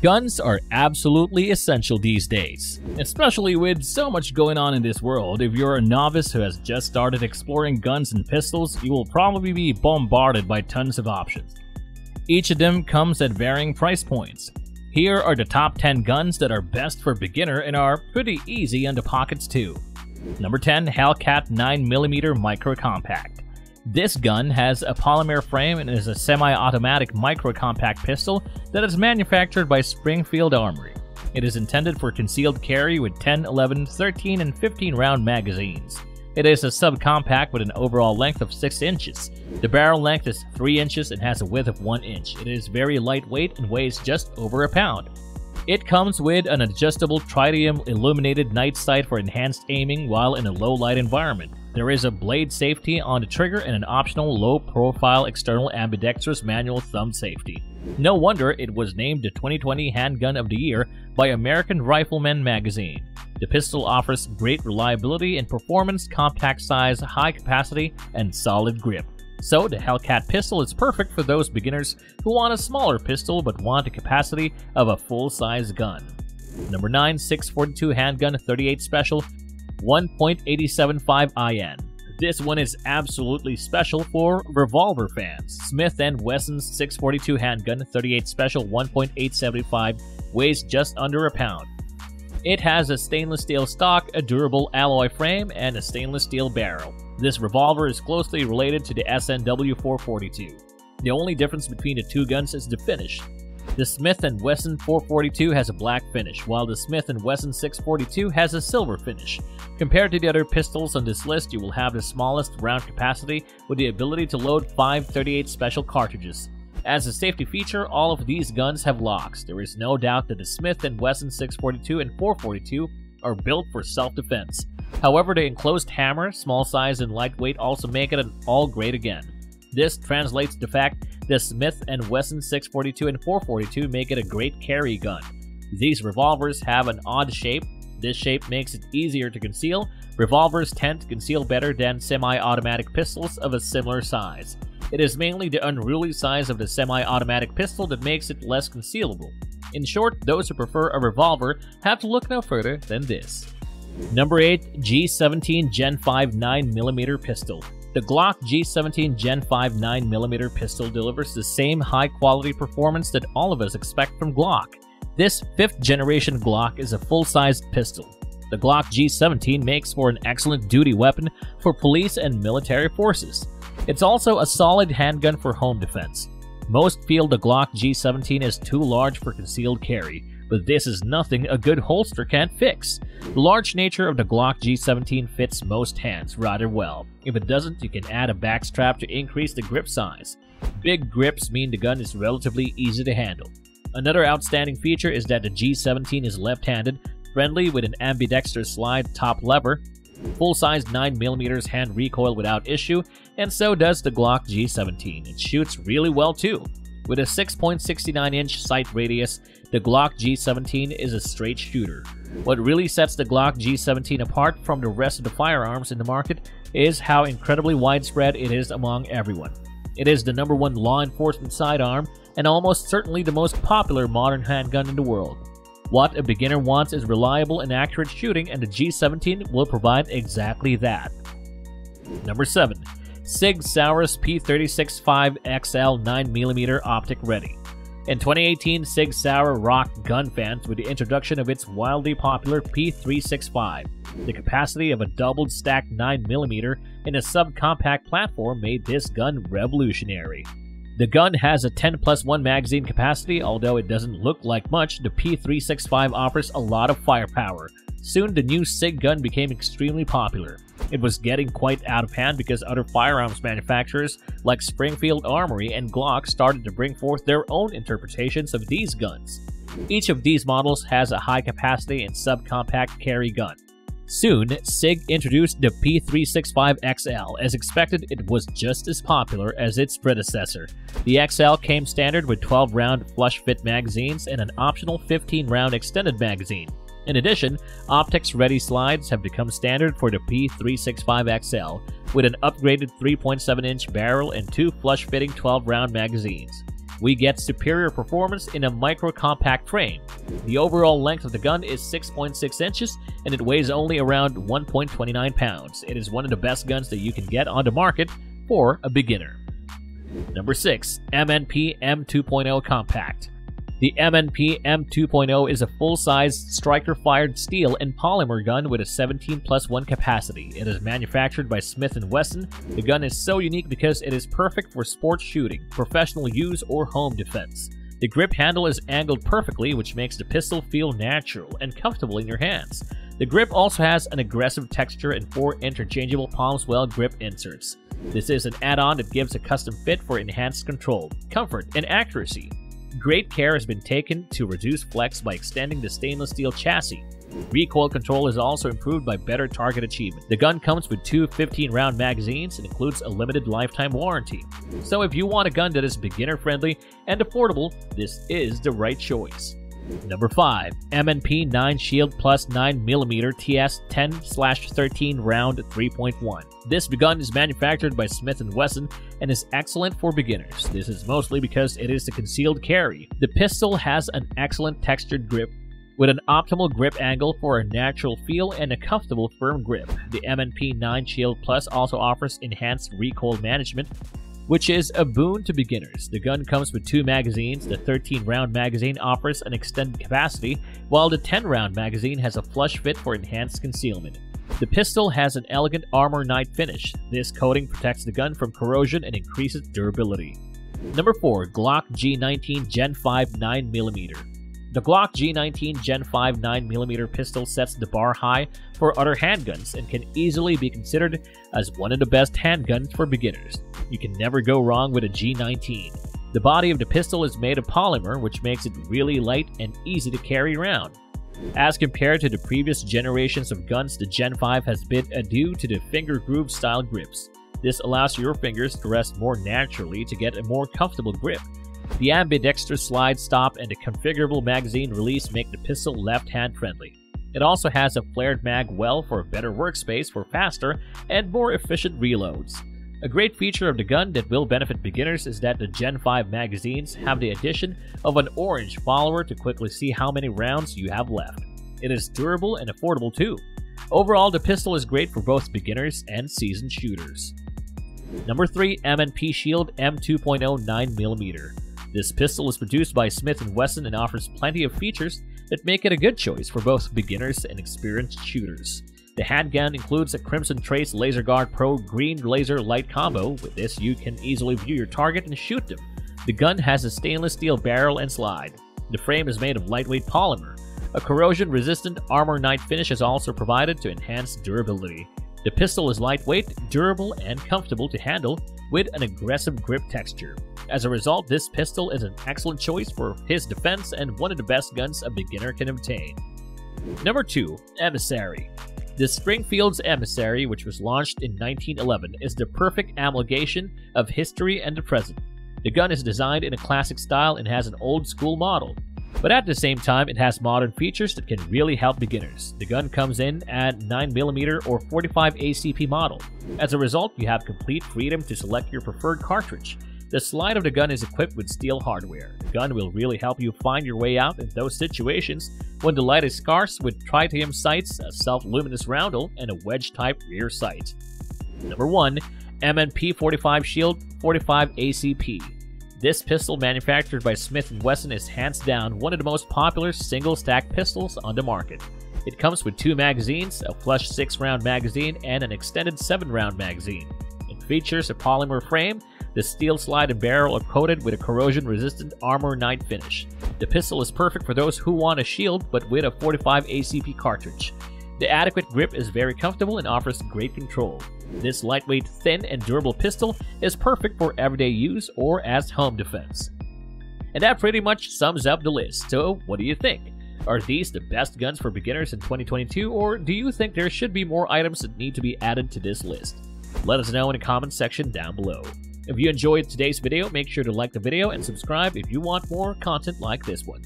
Guns are absolutely essential these days. Especially with so much going on in this world, if you're a novice who has just started exploring guns and pistols, you will probably be bombarded by tons of options. Each of them comes at varying price points. Here are the top 10 guns that are best for beginner and are pretty easy on the pockets too. Number 10. Hellcat 9mm Micro Compact. This gun has a polymer frame and is a semi-automatic micro-compact pistol that is manufactured by Springfield Armory. It is intended for concealed carry with 10, 11, 13, and 15 round magazines. It is a subcompact with an overall length of 6 inches. The barrel length is 3 inches and has a width of 1 inch. It is very lightweight and weighs just over a pound. It comes with an adjustable tritium illuminated night sight for enhanced aiming while in a low-light environment. There is a blade safety on the trigger and an optional low-profile external ambidextrous manual thumb safety. No wonder it was named the 2020 Handgun of the Year by American Rifleman magazine. The pistol offers great reliability and performance, compact size, high capacity, and solid grip. So the Hellcat pistol is perfect for those beginners who want a smaller pistol but want the capacity of a full-size gun. Number 9. 642 Handgun 38 Special 1.875 IN. This one is absolutely special for revolver fans. Smith & Wesson's 642 Handgun 38 Special 1.875 weighs just under a pound. It has a stainless steel stock, a durable alloy frame, and a stainless steel barrel. This revolver is closely related to the SNW 442. The only difference between the two guns is the finish. The Smith & Wesson 442 has a black finish, while the Smith & Wesson 642 has a silver finish. Compared to the other pistols on this list, you will have the smallest round capacity with the ability to load 5 38 special cartridges. As a safety feature, all of these guns have locks. There is no doubt that the Smith & Wesson 642 and 442 are built for self-defense. However, the enclosed hammer, small size, and lightweight also make it an all-grade again. This translates to the fact that Smith & Wesson 642 and 442 make it a great carry gun. These revolvers have an odd shape. This shape makes it easier to conceal. Revolvers tend to conceal better than semi-automatic pistols of a similar size. It is mainly the unruly size of the semi-automatic pistol that makes it less concealable. In short, those who prefer a revolver have to look no further than this. Number 8. G17 Gen 5 9mm Pistol. The Glock G17 Gen 5 9mm pistol delivers the same high-quality performance that all of us expect from Glock. This 5th-generation Glock is a full-sized pistol. The Glock G17 makes for an excellent duty weapon for police and military forces. It's also a solid handgun for home defense. Most feel the Glock G17 is too large for concealed carry, but this is nothing a good holster can't fix. The large nature of the Glock G17 fits most hands rather well. If it doesn't, you can add a backstrap to increase the grip size. Big grips mean the gun is relatively easy to handle. Another outstanding feature is that the G17 is left-handed, friendly with an ambidextrous slide top lever, full-size 9mm hand recoil without issue, and so does the Glock G17. It shoots really well too. With a 6.69-inch sight radius, the Glock G17 is a straight shooter. What really sets the Glock G17 apart from the rest of the firearms in the market is how incredibly widespread it is among everyone. It is the #1 law enforcement sidearm and almost certainly the most popular modern handgun in the world. What a beginner wants is reliable and accurate shooting, and the G17 will provide exactly that. Number 7. Sig P365XL 9mm Optic Ready. In 2018, Sig Sauer rocked gun fans with the introduction of its wildly popular P365. The capacity of a doubled stacked 9mm in a subcompact platform made this gun revolutionary. The gun has a 10+1 magazine capacity. Although it doesn't look like much, the P365 offers a lot of firepower. Soon, the new Sig gun became extremely popular. It was getting quite out of hand because other firearms manufacturers like Springfield, Armory, and Glock started to bring forth their own interpretations of these guns. Each of these models has a high capacity and subcompact carry gun. Soon, Sig introduced the P365XL. As expected, it was just as popular as its predecessor. The XL came standard with 12-round flush-fit magazines and an optional 15-round extended magazine. In addition, optics-ready slides have become standard for the P365XL, with an upgraded 3.7-inch barrel and 2 flush-fitting 12-round magazines. we get superior performance in a micro-compact frame. The overall length of the gun is 6.6 inches, and it weighs only around 1.29 pounds. It is one of the best guns that you can get on the market for a beginner. Number 6. MPM20 Compact. The MPM20 is a full-size striker-fired steel and polymer gun with a 17+1 capacity. It is manufactured by Smith & Wesson. The gun is so unique because it is perfect for sports shooting, professional use, or home defense. The grip handle is angled perfectly, which makes the pistol feel natural and comfortable in your hands. The grip also has an aggressive texture and 4 interchangeable palm swell grip inserts. This is an add-on that gives a custom fit for enhanced control, comfort, and accuracy. Great care has been taken to reduce flex by extending the stainless steel chassis. Recoil control is also improved by better target achievement. The gun comes with 2 15-round magazines and includes a limited lifetime warranty. So if you want a gun that is beginner-friendly and affordable, this is the right choice. Number 5. MP9 Shield Plus 9mm TS 10/13 round 3.1. This gun is manufactured by Smith & Wesson and is excellent for beginners. This is mostly because it is a concealed carry. The pistol has an excellent textured grip with an optimal grip angle for a natural feel and a comfortable firm grip. The MP9 Shield Plus also offers enhanced recoil management, which is a boon to beginners. The gun comes with 2 magazines. The 13-round magazine offers an extended capacity, while the 10-round magazine has a flush fit for enhanced concealment. The pistol has an elegant armor night finish. This coating protects the gun from corrosion and increases durability. Number 4. Glock G19 Gen 5 9mm. The Glock G19 Gen 5 9mm pistol sets the bar high for other handguns and can easily be considered as one of the best handguns for beginners. You can never go wrong with a G19. The body of the pistol is made of polymer, which makes it really light and easy to carry around. As compared to the previous generations of guns, the Gen 5 has bid adieu to the finger groove style grips. This allows your fingers to rest more naturally to get a more comfortable grip. The ambidextrous slide stop and the configurable magazine release make the pistol left-hand friendly. It also has a flared mag well for a better workspace for faster and more efficient reloads. A great feature of the gun that will benefit beginners is that the Gen 5 magazines have the addition of an orange follower to quickly see how many rounds you have left. It is durable and affordable too. Overall, the pistol is great for both beginners and seasoned shooters. Number 3. M&P Shield M20 9mm. This pistol is produced by Smith & Wesson and offers plenty of features that make it a good choice for both beginners and experienced shooters. The handgun includes a Crimson Trace Laser Guard Pro Green Laser Light combo. With this, you can easily view your target and shoot them. The gun has a stainless steel barrel and slide. The frame is made of lightweight polymer. A corrosion-resistant armor night finish is also provided to enhance durability. The pistol is lightweight, durable, and comfortable to handle with an aggressive grip texture. As a result, this pistol is an excellent choice for his defense and one of the best guns a beginner can obtain. Number 2. Emissary. The Springfield's Emissary, which was launched in 1911, is the perfect amalgamation of history and the present. The gun is designed in a classic style and has an old-school model, but at the same time, it has modern features that can really help beginners. The gun comes in at 9mm or 45 ACP model. As a result, you have complete freedom to select your preferred cartridge. The slide of the gun is equipped with steel hardware. The gun will really help you find your way out in those situations when the light is scarce with tritium sights, a self-luminous roundel, and a wedge-type rear sight. Number 1. MP45 Shield 45 ACP. This pistol, manufactured by Smith & Wesson, is hands down one of the most popular single-stack pistols on the market. It comes with 2 magazines, a flush 6-round magazine, and an extended 7-round magazine. It features a polymer frame. The steel slide and barrel are coated with a corrosion-resistant armor night finish. The pistol is perfect for those who want a shield but with a 45 ACP cartridge. The adequate grip is very comfortable and offers great control. This lightweight, thin, and durable pistol is perfect for everyday use or as home defense. And that pretty much sums up the list. So, what do you think? Are these the best guns for beginners in 2022, or do you think there should be more items that need to be added to this list? Let us know in the comments section down below. If you enjoyed today's video, make sure to like the video and subscribe if you want more content like this one.